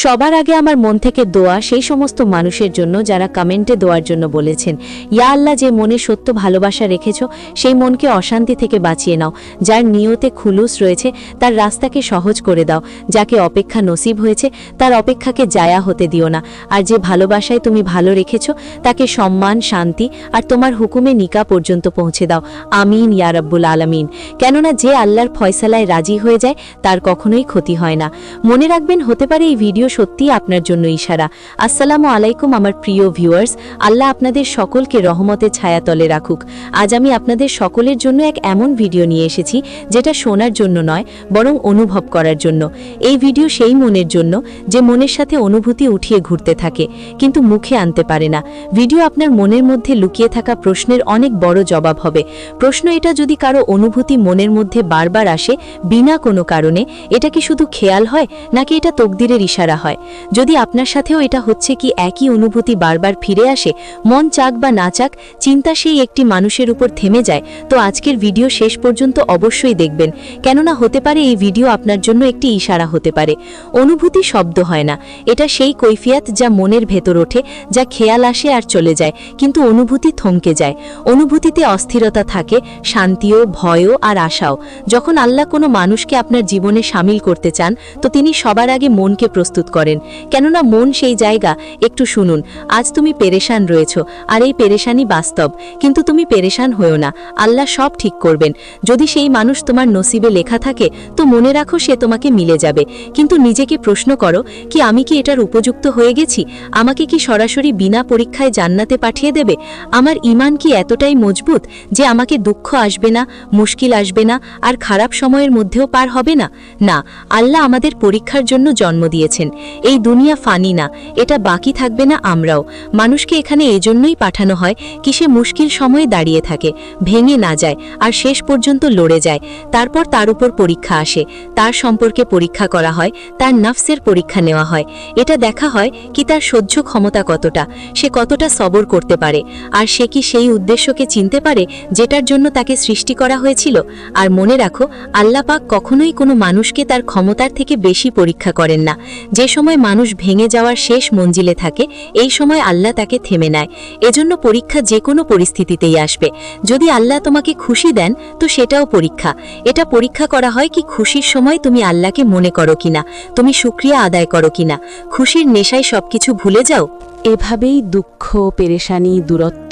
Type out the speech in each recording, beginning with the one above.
সবার আগে আমার মন থেকে দোয়া সেই সমস্ত মানুষের জন্য যারা কমেন্টে দোয়ার জন্য বলেছেন, ইয়া আল্লাহ, যে মনে সত্য ভালোবাসা রেখেছ সেই মনকে অশান্তি থেকে বাঁচিয়ে নাও, যার নিয়তে খুলুস রয়েছে তার রাস্তাকে সহজ করে দাও, যাকে অপেক্ষা নসিব হয়েছে তার অপেক্ষাকে জায়া হতে দিও না, আর যে ভালোবাসায় তুমি ভালো রেখেছ তাকে সম্মান, শান্তি আর তোমার হুকুমে নিকা পর্যন্ত পৌঁছে দাও। আমিন ইয়া রাব্বুল আলামিন। কেননা যে আল্লাহর ফয়সালায় রাজি হয়ে যায় তার কখনোই ক্ষতি হয় না। মনে রাখবেন, হতে পারে এই ভিডিও সত্যি আপনার জন্য ইশারা। আসসালামু আলাইকুম আমার প্রিয় ভিউয়ার্স, আল্লাহ আপনাদের সকলকে রহমতের ছায়াতলে রাখুক। আজ আমি আপনাদের সকলের জন্য এক এমন ভিডিও নিয়ে এসেছি যেটা শোনার জন্য নয়, বরং অনুভব করার জন্য। এই ভিডিও সেই মনের জন্য যে মনের সাথে অনুভূতি উঠিয়ে ঘুরতে থাকে কিন্তু মুখে আনতে পারে না। ভিডিও আপনার মনের মধ্যে লুকিয়ে থাকা প্রশ্নের অনেক বড় জবাব হবে। প্রশ্ন এটা, যদি কারো অনুভূতি মনের মধ্যে বারবার আসে বিনা কোনো কারণে, এটা কি শুধু খেয়াল হয় নাকি এটা তকদিরের ইশারা হয়? যদি আপনার সাথেও এটা হচ্ছে, কি একই অনুভূতি বারবার ফিরে আসে, মন চাক বা না চাক, চিন্তা সেই একটি মানুষের উপর থেমে যায়, তো আজকের ভিডিও শেষ পর্যন্ত অবশ্যই দেখবেন। কেননা হতে পারে এই ভিডিও আপনার জন্য একটি ইশারা হতে পারে। অনুভূতি শব্দ হয় না, এটা সেই কৈফিয়াত যা মনের ভেতর ওঠে, যা খেয়াল আসে আর চলে যায়, কিন্তু অনুভূতি থমকে যায়। অনুভূতিতে অস্থিরতা থাকে, শান্তিও, ভয়ও আর আশাও। যখন আল্লাহ কোনো মানুষকে আপনার জীবনে সামিল করতে চান, তো তিনি সবার আগে মনকে প্রস্তুত করেন। কেননা মন সেই জায়গা। একটু শুনুন, আজ তুমি পেরেশান রয়েছ, আর এই পেরেশানি বাস্তব, কিন্তু তুমি পেরেশান হয়েও না, আল্লাহ সব ঠিক করবেন। যদি সেই মানুষ তোমার নসিবে লেখা থাকে, তো মনে রাখো সে তোমাকে মিলে যাবে। কিন্তু নিজেকে প্রশ্ন করো, কি আমি কি এটার উপযুক্ত হয়ে গেছি? আমাকে কি সরাসরি বিনা পরীক্ষায় জান্নাতে পাঠিয়ে দেবে? আমার ঈমান কি এতটাই মজবুত যে আমাকে দুঃখ আসবে না, মুশকিল আসবে না, আর খারাপ সময়ের মধ্যেও পার হবে না? না, আল্লাহ আমাদের পরীক্ষার জন্য জন্ম দিয়েছেন। এই দুনিয়া ফানি না, এটা বাকি থাকবে না আমরাও। মানুষকে এখানে এজন্যই পাঠানো হয় কি সে মুশকিল সময়ে দাঁড়িয়ে থাকে, ভেঙে না যায়, আর শেষ পর্যন্ত লড়ে যায়। তারপর তার উপর পরীক্ষা আসে, তার সম্পর্কে পরীক্ষা করা হয়, তার নফসের পরীক্ষা নেওয়া হয়। এটা দেখা হয় কি তার সহ্য ক্ষমতা কতটা, সে কতটা সবর করতে পারে, আর সে কি সেই উদ্দেশ্যকে চিনতে পারে যেটার জন্য তাকে সৃষ্টি করা হয়েছিল। আর মনে রাখো, আল্লাহ পাক কখনোই কোনো মানুষকে তার ক্ষমতার থেকে বেশি পরীক্ষা করেন না। যে সময় মানুষ ভেঙে যাওয়ার শেষ মঞ্জিলে থাকে, এই সময় আল্লাহ তাকে থেমে নেয়। এজন্য পরীক্ষা যে কোনো পরিস্থিতিতেই আসবে। যদি আল্লাহ তোমাকে খুশি দেন, তো সেটাও পরীক্ষা। এটা পরীক্ষা করা হয় কি খুশির সময় তুমি আল্লাহকে মনে করো কিনা, তুমি শুকরিয়া আদায় করো কিনা, খুশির নেশায় সবকিছু ভুলে যাও। এভাবেই দুঃখ, পেরেশানি, দূরত্ব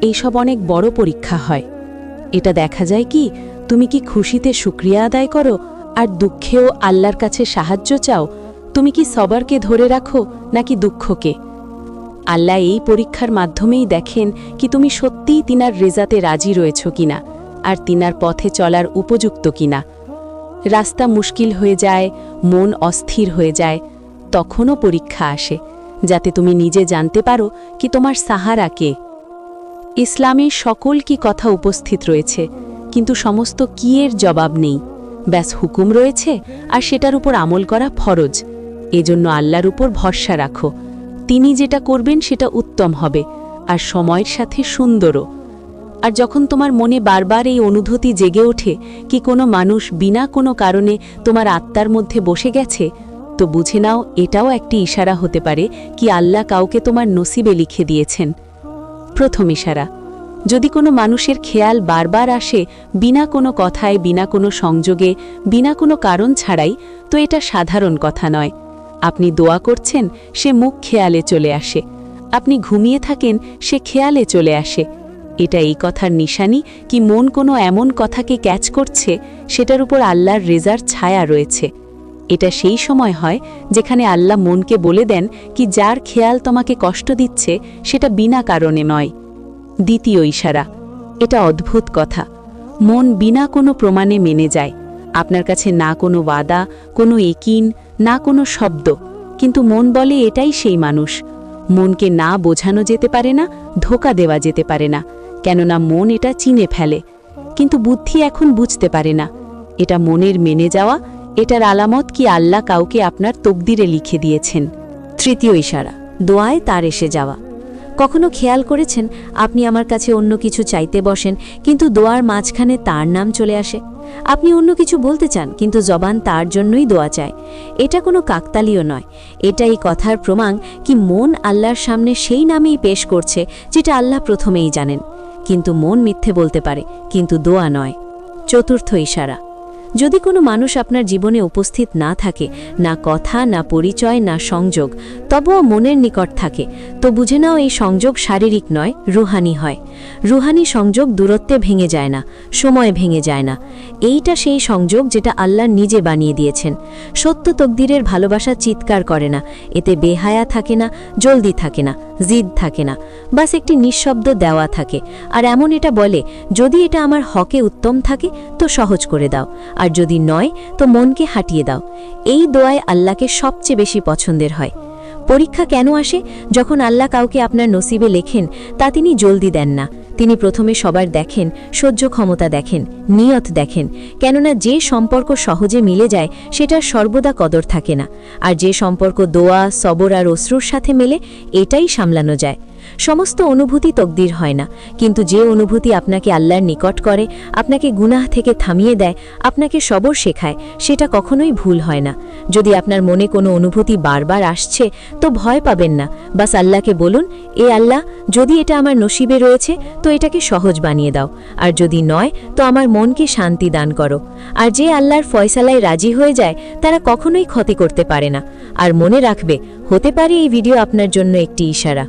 এইসব অনেক বড় পরীক্ষা হয়। এটা দেখা যায় কি তুমি কি খুশিতে শুকরিয়া আদায় করো আর দুঃখেও আল্লাহর কাছে সাহায্য চাও? তুমি কি সবরকে ধরে রাখো নাকি দুঃখকে? আল্লাহ এই পরীক্ষার মাধ্যমেই দেখেন কি তুমি সত্যিই তিনার রেজাতে রাজি রয়েছ কিনা, আর তিনার পথে চলার উপযুক্ত কিনা। রাস্তা মুশকিল হয়ে যায়, মন অস্থির হয়ে যায়, তখনও পরীক্ষা আসে, যাতে তুমি নিজে জানতে পারো কি তোমার সাহারা কে। ইসলামে সকল কি কথা উপস্থিত রয়েছে, কিন্তু সমস্ত কি এর জবাব নেই। ব্যাস হুকুম রয়েছে, আর সেটার উপর আমল করা ফরজ। এজন্য আল্লাহর উপর ভরসা রাখো, তিনি যেটা করবেন সেটা উত্তম হবে, আর সময়ের সাথে সুন্দরও। আর যখন তোমার মনে বারবার এই অনুভূতি জেগে ওঠে কি কোনো মানুষ বিনা কোনো কারণে তোমার আত্মার মধ্যে বসে গেছে, তো বুঝে নাও এটাও একটি ইশারা হতে পারে কি আল্লাহ কাউকে তোমার নসিবে লিখে দিয়েছেন। প্রথম ইশারা, যদি কোনো মানুষের খেয়াল বারবার আসে বিনা কোনো কথায়, বিনা কোনো সংযোগে, বিনা কোনো কারণ ছাড়াই, তো এটা সাধারণ কথা নয়। আপনি দোয়া করছেন, সে মুখ খেয়ালে চলে আসে। আপনি ঘুমিয়ে থাকেন, সে খেয়ালে চলে আসে। এটা এই কথার নিশানি কি মন কোনো এমন কথাকে ক্যাচ করছে সেটার উপর আল্লাহর রেজার ছায়া রয়েছে। এটা সেই সময় হয় যেখানে আল্লাহ মনকে বলে দেন কি যার খেয়াল তোমাকে কষ্ট দিচ্ছে সেটা বিনা কারণে নয়। দ্বিতীয় ইশারা, এটা অদ্ভুত কথা, মন বিনা কোনো প্রমাণে মেনে যায়। আপনার কাছে না কোনো ওয়াদা, কোনো একিন, না কোনো শব্দ, কিন্তু মন বলে এটাই সেই মানুষ। মনকে না বোঝানো যেতে পারে না, ধোঁকা দেওয়া যেতে পারে না, কেননা মন এটা চিনে ফেলে। কিন্তু বুদ্ধি এখন বুঝতে পারে না। এটা মনের মেনে যাওয়া, এটার আলামত কি আল্লাহ কাউকে আপনার তকদিরে লিখে দিয়েছেন। তৃতীয় ইশারা, দোয়ায় তার এসে যাওয়া। কখনো খেয়াল করেছেন আপনি আমার কাছে অন্য কিছু চাইতে বসেন, কিন্তু দোয়ার মাঝখানে তার নাম চলে আসে? আপনি অন্য কিছু বলতে চান, কিন্তু জবান তার জন্যই দোয়া চায়। এটা কোনো কাকতালীয় নয়, এটা এই কথার প্রমাণ কি মন আল্লাহর সামনে সেই নামেই পেশ করছে যেটা আল্লাহ প্রথমেই জানেন। কিন্তু মন মিথ্যে বলতে পারে, কিন্তু দোয়া নয়। চতুর্থ ইশারা। যদি কোনো মানুষ আপনার জীবনে উপস্থিত না থাকে, না কথা, না পরিচয়, না সংযোগ, তবুও মনের নিকট থাকে, তো বুঝে নাও এই সংযোগ শারীরিক নয়, রুহানি হয়। রুহানি সংযোগ দূরত্বে ভেঙে যায় না, সময় ভেঙে যায় না। এইটা সেই সংযোগ যেটা আল্লাহ নিজে বানিয়ে দিয়েছেন। সত্য তকদিরের ভালোবাসা চিৎকার করে না, এতে বেহায়া থাকে না, জলদি থাকে না, জিদ থাকে না, বাস একটি নিঃশব্দ দেওয়া থাকে। আর এমন এটা বলে, যদি এটা আমার হকে উত্তম থাকে তো সহজ করে দাও, আর যদি নয় তো মনকে হাঁটিয়ে দাও। এই দোয়ায় আল্লাহকে সবচেয়ে বেশি পছন্দের হয়। পরীক্ষা কেন আসে? যখন আল্লাহ কাউকে আপনার নসিবে লেখেন, তা তিনি জলদি দেন না। তিনি প্রথমে সবার দেখেন, সহ্য ক্ষমতা দেখেন, নিয়ত দেখেন। কেননা যে সম্পর্ক সহজে মিলে যায় সেটার সর্বদা কদর থাকে না, আর যে সম্পর্ক দোয়া, সবর আর অশ্রুর সাথে মেলে, এটাই সামলানো যায়। সমস্ত অনুভূতি তকদির হয় না, কিন্তু যে অনুভূতি আপনাকে আল্লাহর নিকট করে, আপনাকে গুনাহ থেকে থামিয়ে দেয়, আপনাকে সবর শেখায়, সেটা কখনোই ভুল হয় না। যদি আপনার মনে কোনো অনুভূতি বারবার আসছে, তো ভয় পাবেন না। বাস আল্লাহকে বলুন, এ আল্লাহ, যদি এটা আমার নসিবে রয়েছে তো এটাকে সহজ বানিয়ে দাও, আর যদি নয় তো আমার মনকে শান্তি দান করো। আর যে আল্লাহর ফয়সালায় রাজি হয়ে যায়, তারা কখনোই ক্ষতি করতে পারে না। আর মনে রাখবে, হতে পারে এই ভিডিও আপনার জন্য একটি ইশারা।